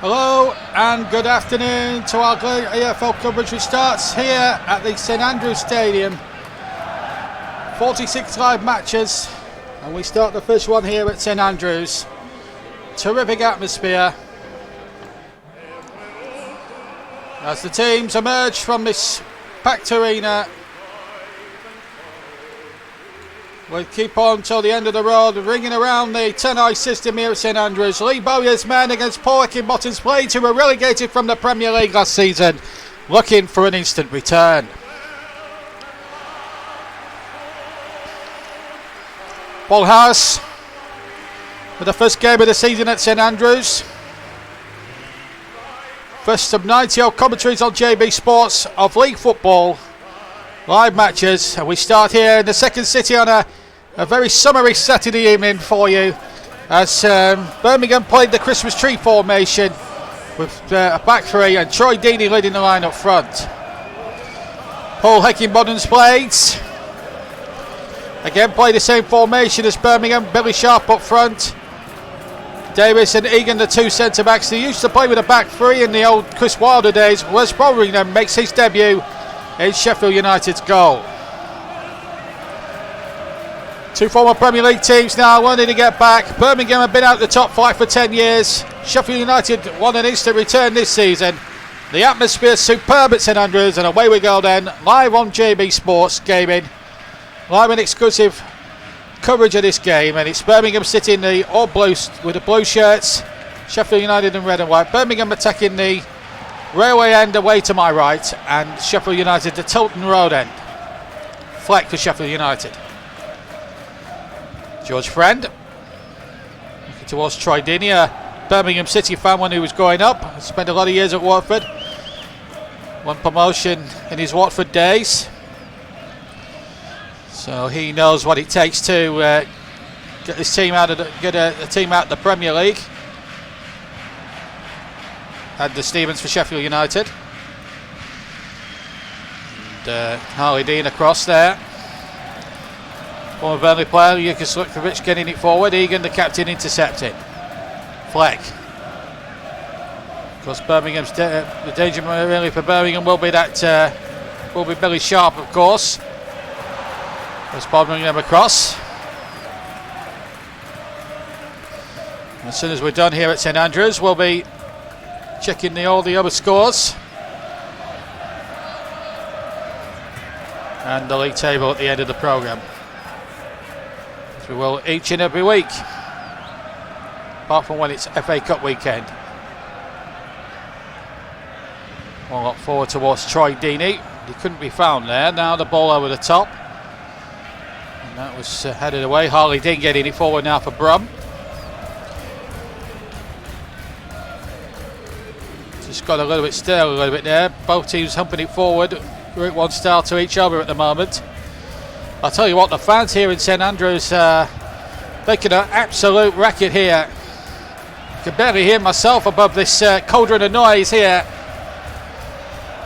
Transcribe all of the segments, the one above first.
Hello and good afternoon to our EFL coverage, which starts here at the St Andrews Stadium. 46 live matches, and we start the first one here at St Andrews. Terrific atmosphere as the teams emerge from this packed arena. We'll keep on till the end of the road, ringing around the 10-eye system here at St Andrews. Lee Bowyer's men against Paul Heckingbottom's Blades, who were relegated from the Premier League last season, looking for an instant return. Paul Harris with the first game of the season at St Andrews. First of 90-odd commentaries on JB Sports of league football. Live matches, and we start here in the second city on a very summery Saturday evening for you as Birmingham played the Christmas tree formation with a back three and Troy Deeney leading the line up front. Paul Heckingbottom's Blades again play the same formation as Birmingham. Billy Sharp up front, Davis and Egan the two centre backs. They used to play with a back three in the old Chris Wilder days. Wes Boveringham makes his debut in Sheffield United's goal. Two former Premier League teams now wanting to get back. Birmingham have been out the top flight for 10 years. Sheffield United want an instant return this season. The atmosphere is superb at St Andrews, and away we go then, live on JB Sports Gaming. Live and exclusive coverage of this game, and it's Birmingham City in the all blue with the blue shirts, Sheffield United in red and white. Birmingham attacking the Railway end away to my right, and Sheffield United the Tilton Road end. Fleck for Sheffield United. George Friend looking towards Troy Deeney, a Birmingham City fan when he was growing up. Spent a lot of years at Watford. Won promotion in his Watford days, so he knows what it takes to get this team out of get a team out of the Premier League. Had the Stevens for Sheffield United. And Harley Dean across there. Former Burnley player Jurgen Slutkovic getting it forward. Egan, the captain, intercepting. Fleck. Of course, Birmingham's the danger really for Birmingham will be that will be Billy Sharp, of course. As Birmingham across. As soon as we're done here at St Andrews, we'll be checking all the other scores and the league table at the end of the programme, as we will each and every week, apart from when it's FA Cup weekend. We'll look forward towards Troy Deeney. He couldn't be found there. Now the ball over the top, and that was headed away. Harley Dean getting it forward now for Brum. Just got a little bit stale a little bit there. Both teams humping it forward. Group 1 style to each other at the moment. I'll tell you what, the fans here in St Andrews making an absolute racket here. I can barely hear myself above this cauldron of noise here.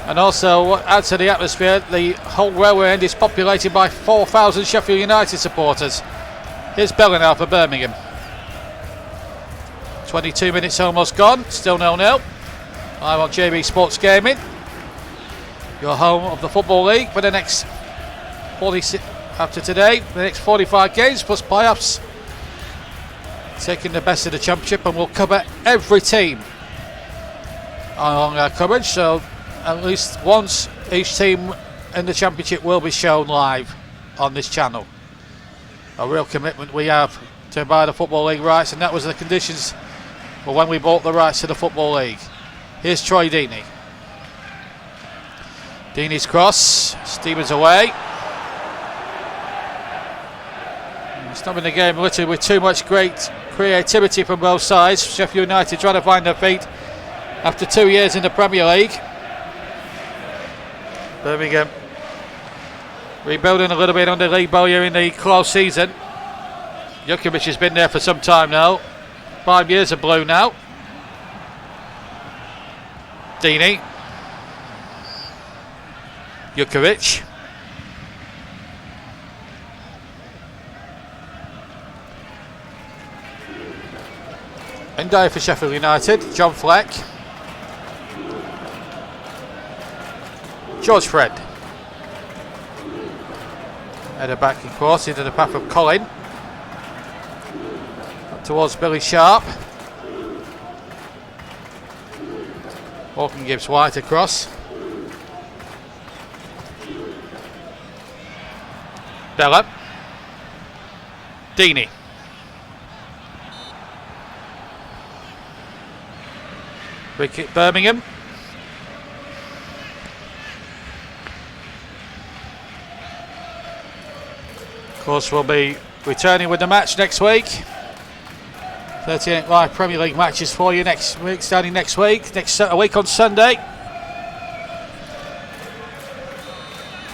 And also, what adds to the atmosphere, the whole railway end is populated by 4,000 Sheffield United supporters. Here's Bellingham for Birmingham. 22 minutes almost gone, still 0-0. Live on JB Sports Gaming, your home of the Football League for the next 46 after today, the next 45 games plus playoffs. Taking the best of the Championship, and we'll cover every team along our coverage. So at least once each team in the Championship will be shown live on this channel. A real commitment we have to buy the Football League rights, and that was the conditions for when we bought the rights to the Football League. Here's Troy Deeney. Deeney's cross. Stevens away. Stopping the game literally with too much great creativity from both sides. Sheffield United trying to find their feet after 2 years in the Premier League. Birmingham rebuilding a little bit under Lee Bowyer in the close season. Jukovic has been there for some time now. 5 years of blue now. Deeney. Jukovic. And Dyer for Sheffield United. John Fleck. George Fred. Header back and cross into the path of Colin. Up towards Billy Sharp. Hawking gives White across. Bella. Deeney. Free kick Birmingham. Of course, we'll be returning with the match next week. 38 live Premier League matches for you next week, starting next week. A week on Sunday.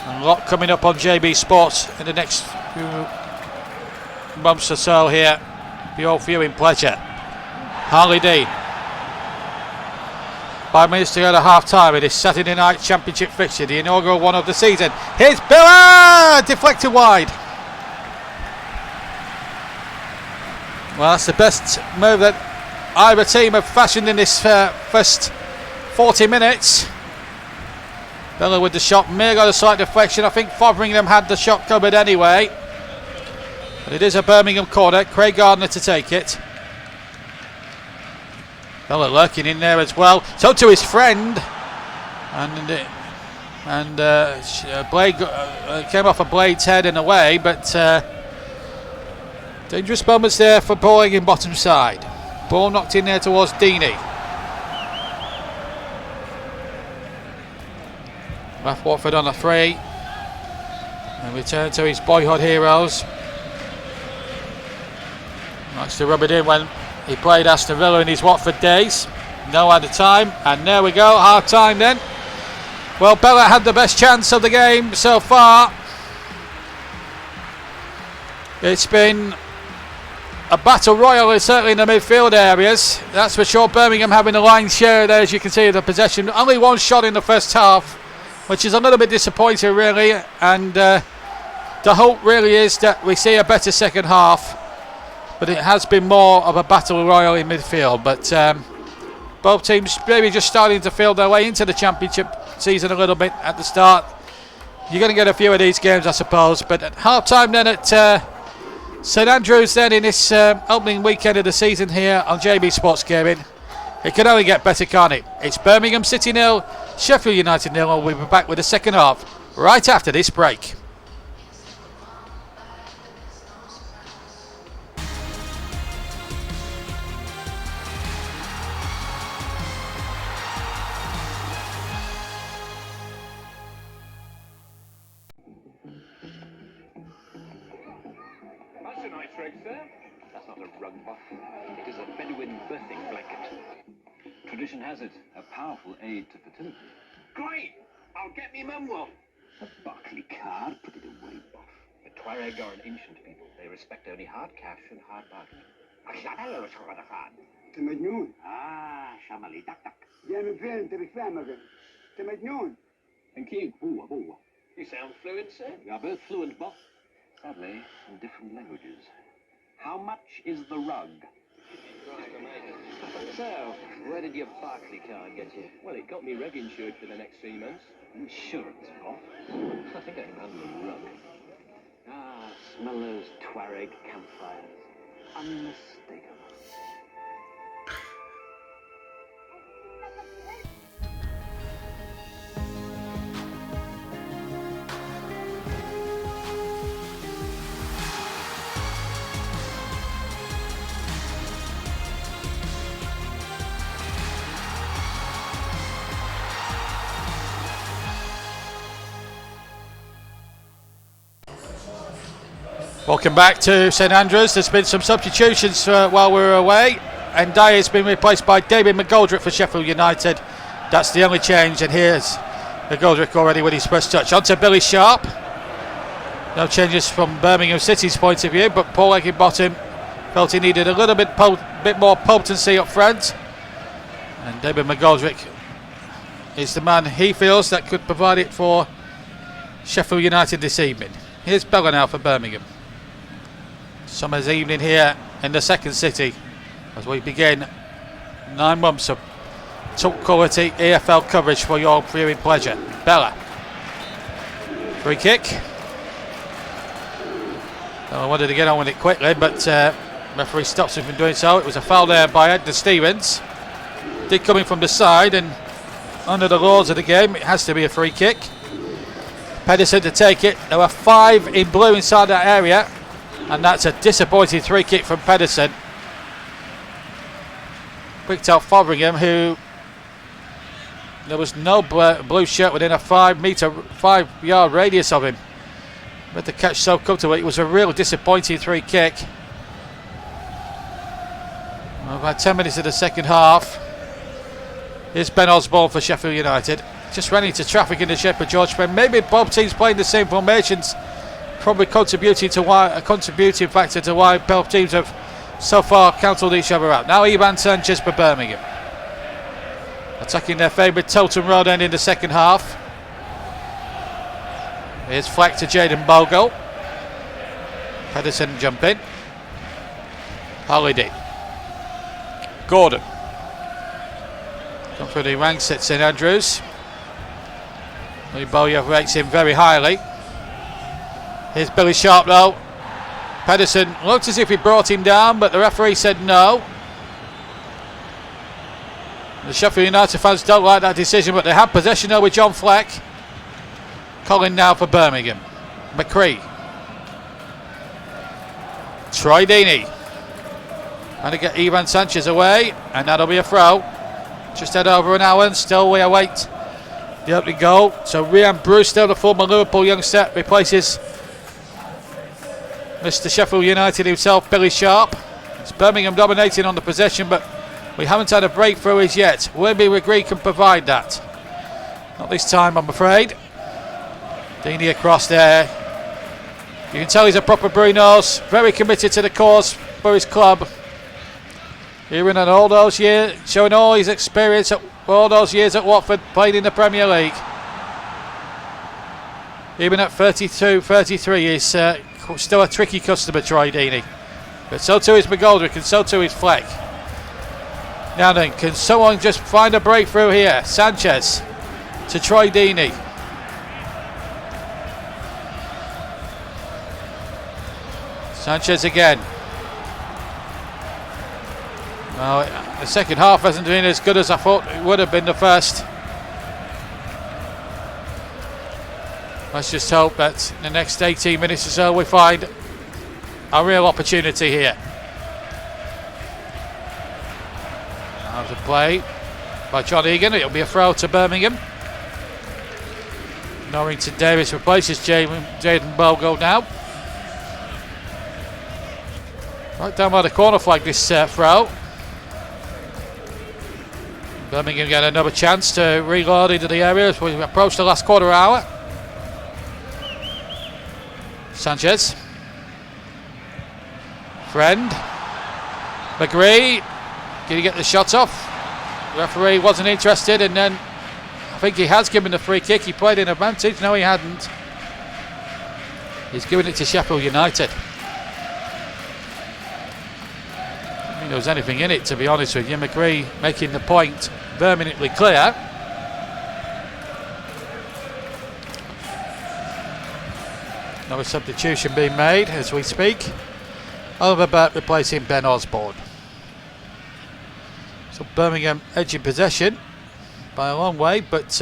And a lot coming up on JB Sports in the next few months or so here for your viewing pleasure. Harley Dean. 5 minutes to go to half time in this Saturday night championship fixture, the inaugural one of the season. Here's Billa! Deflected wide. Well, that's the best move that either team have fashioned in this first 40 minutes. Bella with the shot, may got a slight deflection. I think Fotheringham had the shot covered anyway. But it is a Birmingham corner. Craig Gardner to take it. Bella lurking in there as well. So to his friend. And Blade came off a Blade's head in a way, but dangerous moments there for Boeing in bottom side. Ball knocked in there towards Deeney. Left Watford on a free. And return to his boyhood heroes. Likes to rub it in when he played Aston Villa in his Watford days. No added time. And there we go, half time then. Well, Bella had the best chance of the game so far. It's been a battle royal, certainly in the midfield areas. That's for sure. Birmingham having the lion's share there, as you can see, of the possession. Only one shot in the first half, which is a little bit disappointing, really. And the hope really is that we see a better second half. But it has been more of a battle royal in midfield. But both teams maybe just starting to feel their way into the championship season a little bit at the start. You're going to get a few of these games, I suppose. But at half time then at St Andrews then in this opening weekend of the season here on JB Sports Gaming. It can only get better, can't it? It's Birmingham City 0, Sheffield United 0, and we'll be back with the second half right after this break. That's not a rug buff. It is a Bedouin birthing blanket. Tradition has it a powerful aid to fertility. Great! I'll get me mum one. A Barclay card? Put it away, buff. The Tuareg are an ancient people. They respect only hard cash and hard bargaining. انت مجنون. شمالي دك دك. جاي من فين انت مش فاهمك انت مجنون. And King, boo. You sound fluent, sir. We are both fluent, buff. Sadly, in different languages. How much is the rug? So, where did your Barclay card get you? Well, it got me reg insured for the next 3 months. Insurance, buff. I think I can handle a rug. Smell those Tuareg campfires. Unmistakable. Welcome back to St Andrews. There's been some substitutions while we were away, and Dyer's been replaced by David McGoldrick for Sheffield United. That's the only change, and here's McGoldrick already with his first touch. On to Billy Sharp. No changes from Birmingham City's point of view, but Paul Higginbottom felt he needed a little bit more potency up front, and David McGoldrick is the man he feels that could provide it for Sheffield United this evening. Here's Bella now for Birmingham. Summer's evening here in the second city as we begin 9 months of top quality EFL coverage for your viewing pleasure. Bella. Free kick. I wanted to get on with it quickly, but referee stops him from doing so. It was a foul there by Edna Stevens. Did come in from the side, and under the laws of the game, it has to be a free kick. Pedersen to take it. There were 5 in blue inside that area, and that's a disappointing free kick from Pedersen. Picked out Fotheringham, who there was no blue shirt within a 5-yard radius of him. But the catch so comfortable. It was a real disappointing free kick. Well, about 10 minutes of the second half. Here's Ben Osborne for Sheffield United. Just ran into traffic in the Shepherd George Pen. Maybe both teams playing the same formations, probably contributing factor to why both teams have so far cancelled each other out. Now Ivan Sanchez for Birmingham, attacking their favourite Tolton Road end in the second half. Here's Fleck to Jaden Bogle. Pedersen jump in. Holiday. Gordon. Come through the ranks at St Andrews. Lee Bowyer rates him very highly. Here's Billy Sharp though. Pedersen looked as if he brought him down, but the referee said no. The Sheffield United fans don't like that decision, but they have possession now with John Fleck. Colin now for Birmingham. McCree. Troy Deeney. Trying to get Ivan Sanchez away, and that'll be a throw. Just had over an hour, and still we await the opening goal. So Ryan Brewster, the former Liverpool youngster, replaces Mr. Sheffield United himself, Billy Sharp. It's Birmingham dominating on the possession, but we haven't had a breakthrough as yet. Wimby Regree can provide that. Not this time, I'm afraid. Deeney across there. You can tell he's a proper Brunos, very committed to the cause for his club. Even in all those years, showing all his experience at all those years at Watford, played in the Premier League. Even at 32, 33, he's still a tricky customer, Troy Deeney. But so too is McGoldrick, and so too is Fleck. Now then, can someone just find a breakthrough here? Sanchez to Troy Deeney. Sanchez again. Well, the second half hasn't been as good as I thought it would have been the first. Let's just hope that in the next 18 minutes or so we find a real opportunity here. Out of play by John Egan. It'll be a throw to Birmingham. Norrington Davis replaces Jaden Bogle now. Right down by the corner flag, this throw. Birmingham get another chance to reload into the area as we approach the last quarter hour. Sanchez. Friend. McGree. Can he get the shot off? The referee wasn't interested, and then I think he has given the free kick. He played in advantage. No, he hadn't. He's giving it to Sheffield United. I think there was anything in it, to be honest with you. McGree making the point permanently clear. Another substitution being made as we speak. Oliver Burke replacing Ben Osborne. So Birmingham edging possession by a long way, but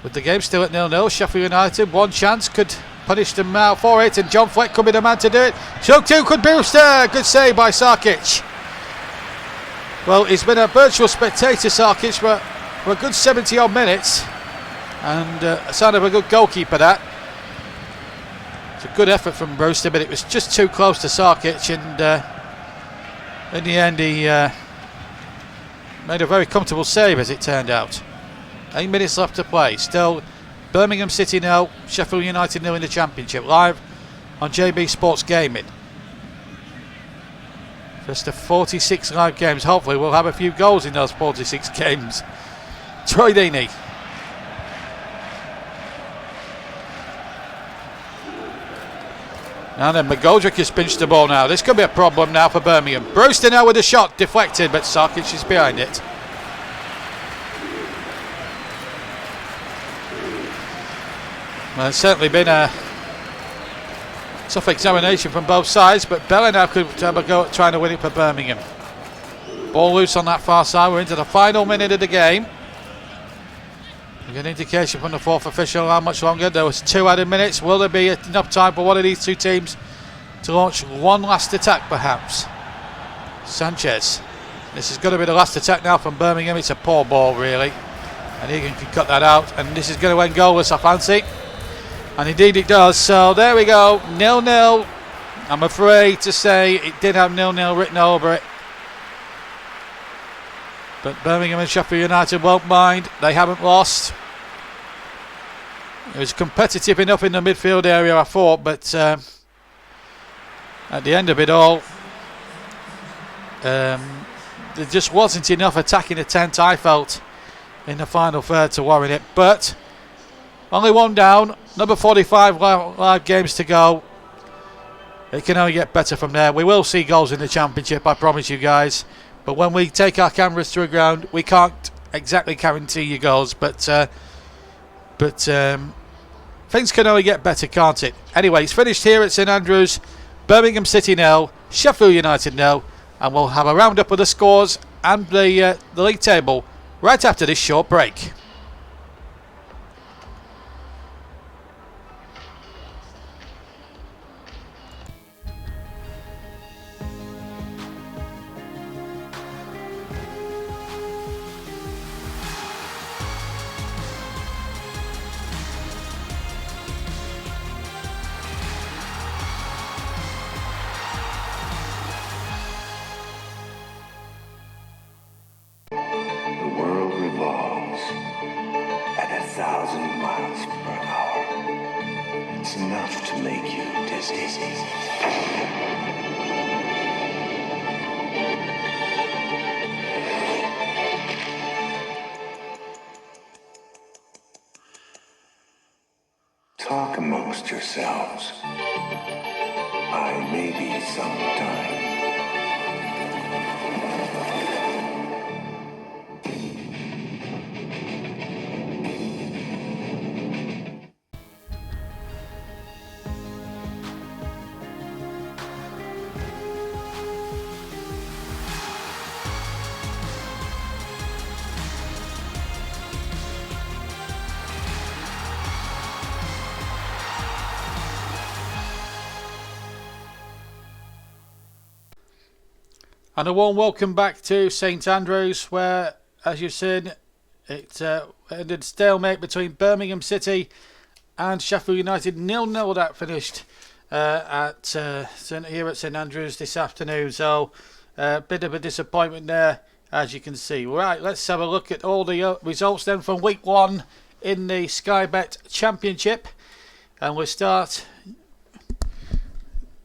with the game still at 0-0, Sheffield United, one chance could punish them out for it, and John Fleck could be the man to do it. So too could Brewster. Good save by Sarkic. Well, he's been a virtual spectator, Sarkic, for a good 70 odd minutes, and a sign of a good goalkeeper that. It's a good effort from Brewster, but it was just too close to Sarkic, and in the end he made a very comfortable save, as it turned out. 8 minutes left to play. Still Birmingham City 0, Sheffield United 0 in the Championship, live on JB Sports Gaming. First of 46 live games. Hopefully we'll have a few goals in those 46 games. Troy Deeney. And then McGoldrick has pinched the ball now. This could be a problem now for Birmingham. Brewster now with a shot, deflected, but Sarkic is behind it. Well, it's certainly been a tough examination from both sides, but Bella now could have a go at trying to win it for Birmingham. Ball loose on that far side. We're into the final minute of the game. We get an indication from the fourth official how much longer. There was 2 added minutes. Will there be enough time for one of these two teams to launch one last attack perhaps? Sanchez. This is going to be the last attack now from Birmingham. It's a poor ball really. And Egan can cut that out. And this is going to end goalless, I fancy. And indeed it does. So there we go. 0-0. I'm afraid to say it did have 0-0 written over it. But Birmingham and Sheffield United won't mind. They haven't lost. It was competitive enough in the midfield area, I thought, but at the end of it all, there just wasn't enough attacking attempt, I felt, in the final third to warrant it. But only one down, number 45 live games to go. It can only get better from there. We will see goals in the Championship, I promise you guys. But when we take our cameras through ground, we can't exactly guarantee you goals. But things can only get better, can't it? Anyway, it's finished here at St Andrews. Birmingham City 0, Sheffield United 0. And we'll have a roundup of the scores and the league table right after this short break. Talk amongst yourselves. I may be sometime. And a warm welcome back to St Andrews, where, as you've seen, it ended stalemate between Birmingham City and Sheffield United. 0-0 that finished here at St Andrews this afternoon. So a bit of a disappointment there, as you can see. Right, let's have a look at all the results then from week 1 in the Sky Bet Championship. And we'll start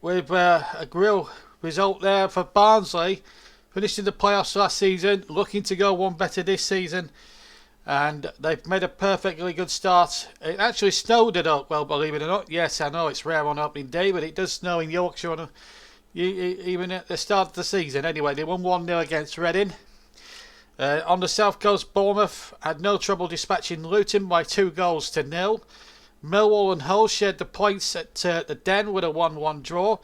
with a real result there for Barnsley, finished in the playoffs last season, looking to go one better this season, and they've made a perfectly good start. It actually snowed at Oakwell, believe it or not. Yes, I know it's rare on opening day, but it does snow in Yorkshire even at the start of the season. Anyway, they won 1-0 against Reading. On the south coast, Bournemouth had no trouble dispatching Luton by 2-0. Millwall and Hull shared the points at the Den with a 1-1 draw.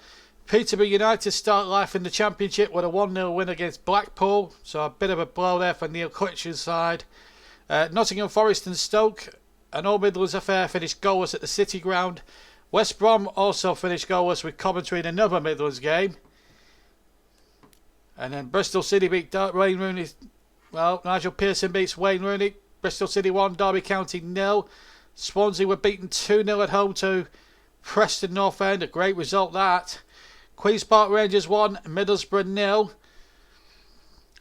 Peterborough United start life in the Championship with a 1-0 win against Blackpool, so a bit of a blow there for Neil Critch's side. Nottingham Forest and Stoke, an All Midlands affair, finished goalless at the City Ground. West Brom also finished goalless with Coventry in another Midlands game. And then Bristol City beat Wayne Rooney. Well, Nigel Pearson beats Wayne Rooney. Bristol City 1, Derby County 0. Swansea were beaten 2-0 at home to Preston North End, a great result that. Queen's Park Rangers 1, Middlesbrough 0.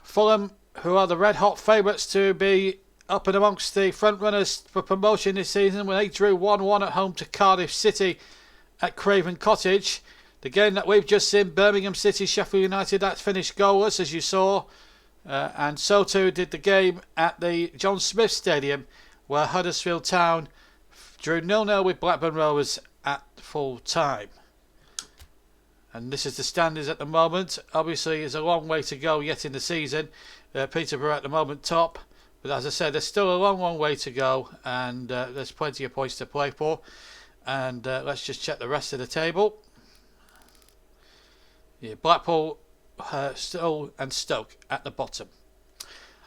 Fulham, who are the red-hot favourites to be up and amongst the front-runners for promotion this season, when they drew 1-1 at home to Cardiff City at Craven Cottage. The game that we've just seen, Birmingham City, Sheffield United, that's finished goalless, as you saw. And so too did the game at the John Smith Stadium, where Huddersfield Town drew 0-0 with Blackburn Rovers at full time. and this is the standards at the moment. Obviously, there's a long way to go yet in the season. Peterborough at the moment top, but as I said, there's still a long way to go, and there's plenty of points to play for. And let's just check the rest of the table. Yeah, Blackpool, Stoke and Stoke at the bottom.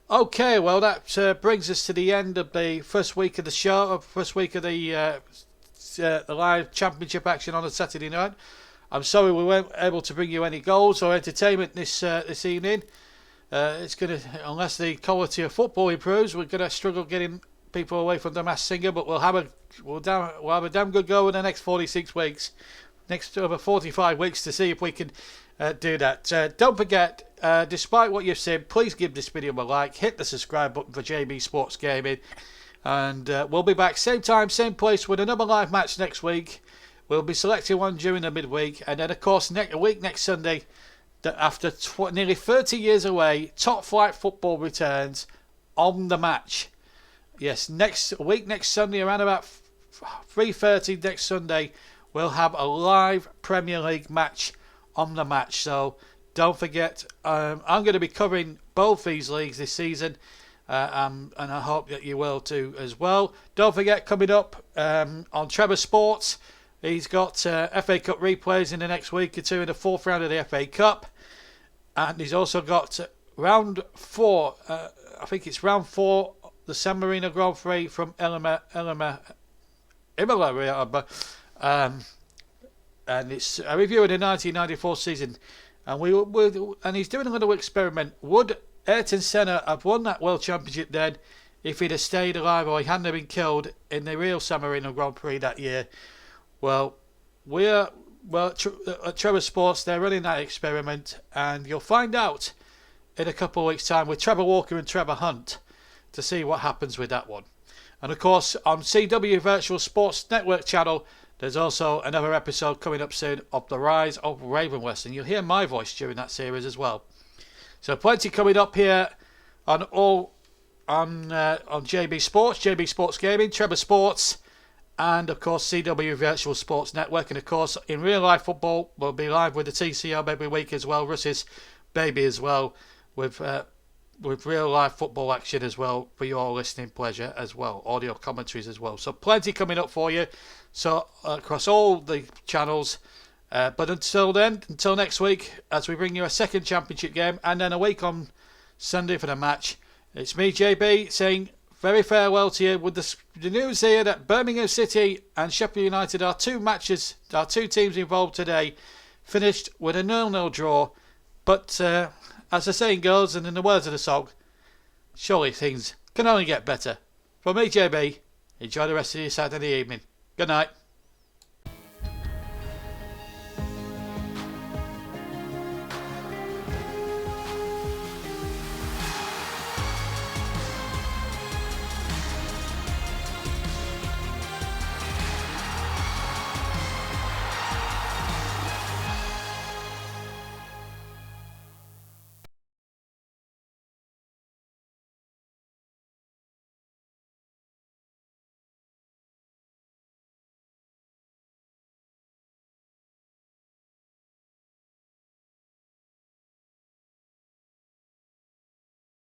Okay, well that brings us to the end of the first week of the show, first week of the live championship action on a Saturday night. I'm sorry we weren't able to bring you any goals or entertainment this evening. It's gonna, unless the quality of football improves, we're gonna struggle getting people away from the Masked Singer. But we'll have a damn good go in the next 46 weeks, next over 45 weeks to see if we can do that. Don't forget, despite what you've seen, please give this video a like, hit the subscribe button for JB Sports Gaming, and we'll be back same time, same place with another live match next week. We'll be selecting one during the midweek, and then of course next Sunday, after nearly 30 years away, top flight football returns on the match. Yes, next Sunday around about 3:30 next Sunday, we'll have a live Premier League match on the match. So don't forget, I'm going to be covering both these leagues this season, and I hope that you will too as well. Don't forget, coming up on Trevor Sports, he's got FA Cup replays in the next week or two in the fourth round of the FA Cup, and he's also got round 4. I think it's round 4, the San Marino Grand Prix from Imola, and it's a review of the 1994 season. And he's doing a little experiment. Would Ayrton Senna have won that World Championship then if he'd have stayed alive or he hadn't been killed in the real San Marino Grand Prix that year? Well, at Trevor Sports, they're running that experiment, and you'll find out in a couple of weeks' time with Trevor Walker and Trevor Hunt to see what happens with that one. And of course, on CW Virtual Sports Network channel, there's also another episode coming up soon of The Rise of Ravenwest, and you'll hear my voice during that series as well. So plenty coming up here on JB Sports Gaming, Trevor Sports, and of course CW Virtual Sports Network. And of course, in real life football, we'll be live with the TCO every week as well, Russ's baby as well, with real life football action as well for your listening pleasure as well, audio commentaries as well. So plenty coming up for you, so across all the channels. But until next week, as we bring you a second championship game and then a week on Sunday for the match, it's me, JB, saying very farewell to you with the news here that Birmingham City and Sheffield United, our two teams involved today, finished with a 0-0 draw. But as the saying goes, and in the words of the song, surely things can only get better. From me, JB, enjoy the rest of your Saturday evening. Good night.